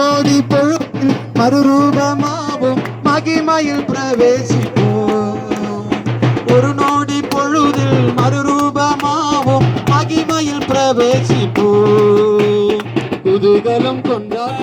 நொடி பொழுதில் மறுரூபமாவும் மகிமையில் பிரவேசிப்போம். ஒரு நொடி பொழுதில் மறுரூபமாவும் மகிமையில் பிரவேசிப்போம். குதூகலம் கொண்டாட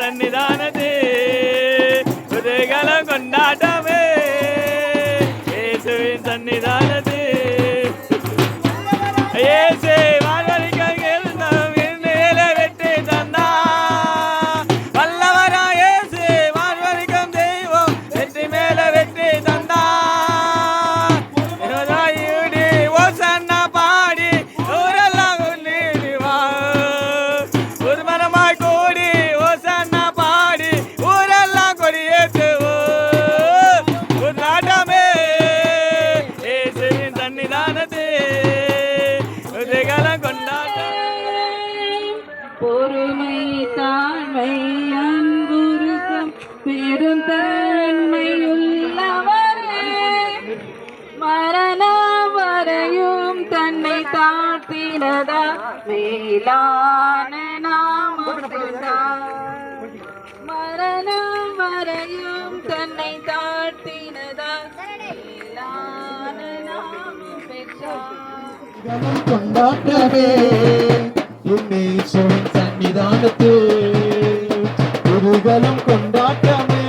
சன்னிதானத்தே குதூகலம் கொண்டாட்டமே இயேசுவின் சன்னிதானத்தே இயேசு வாழ்வழிக்கும் எழுந்தோம் மேலே வெற்றி தந்தா வல்லவரா இயேசு வாழ்வழிக்கும் தெய்வம் வெற்றி மேலே வெற்றி தந்தா ஓசன்னா பாடி ஊரெல்லாம் கொண்டிடுவா ஒரு மனமாய் கூடி ஓசன்னா பாடி ஊரெல்லாம் கொடியேற்றுவோ ஒரு நாட்டமே இயேசுவின் சன்னிதானத்தே உதகலம் கொண்டாட்டம் பொறுமை தாழ்மை அன்புருக்கம் பெருந்தன்மையுள்ளவரே மரணம் வரையும் தன்னை தாழ்த்தினதா மேலான நாமம் மரணம் வரையும் தன்னை தாழ்த்தினதா மேலான நாமம் பெற்றார் கொண்டாட்டமே என்னை சொல் சன்னிதானத்தே குதூகலம் கொண்டாட்டமே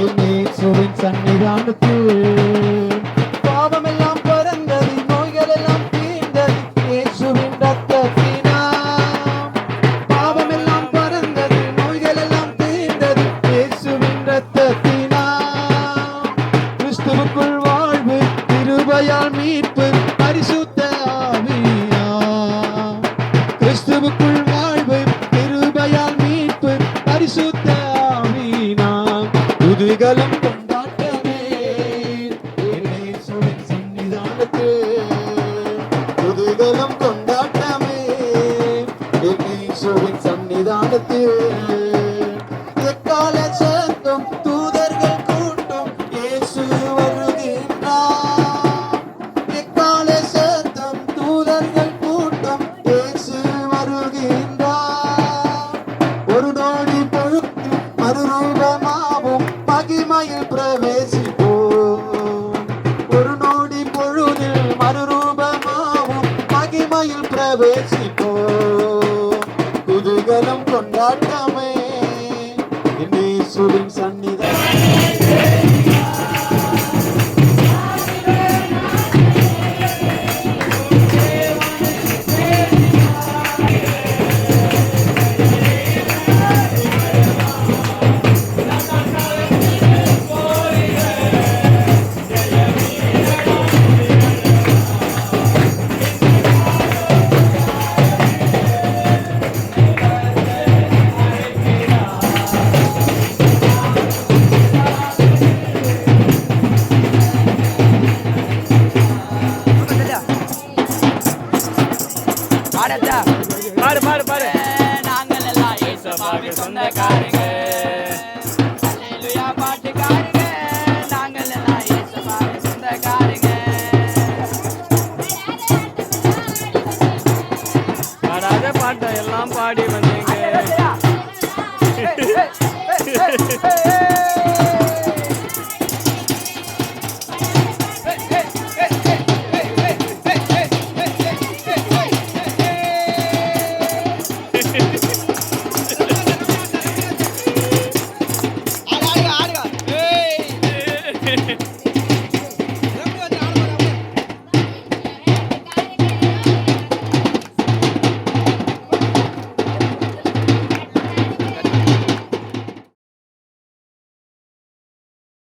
என்னை சொல் சன்னிதானத்தே பாவமெல்லாம் பறந்தது நோய்கள் எல்லாம் தீர்ந்தது இயேசுவின் ரத்தத்தினால் பாவமெல்லாம் பறந்தது நோய்கள் எல்லாம் தீர்ந்தது இயேசுவின் ரத்தத்தினால் கிறிஸ்துவுக்குள் வாழ்வு கிருபையால் மீட்பு பரிசுத்த ஆவியா கிறிஸ்துவுக்குள் வாழ்வு கிருபையால் மீட்பு பரிசுத்த ஆவியா குதூகலம் கொண்டாட்டமே என்னை சொல் சன்னிதானத்தே குதூகலம் கொண்டாட்டமே என்னை சொல் சன்னிதானத்தே எக்கால சத்தம் தூதர்கள் கூட்டம் இயேசு வருகின்றார் எக்கால சத்தம் தூதர்கள் கூட்டம் இயேசு வருகின்றார் ஒரு நொடி பொழுது மறுரூபமாவும் மகிமையில் பிரவேசிப்போம் ஒரு நொடி பொழுதில் மறுரூபமாவும் மகிமையில் பிரவேசிப்போம் குதூகலம் கொண்டாட்டமே என்னை சுவின் சன்னிதானம் பாடு பாடு பாடு நாங்கள் எல்லாம் இயேசுவாவின் சொந்தக்காரங்க அல்லேலூயா பாட்டுக்காரங்க நாங்கள் எல்லாம் இயேசுவாவின் சொந்தக்காரங்க பாடாத பாட்டை எல்லாம் பாடி வந்தீங்க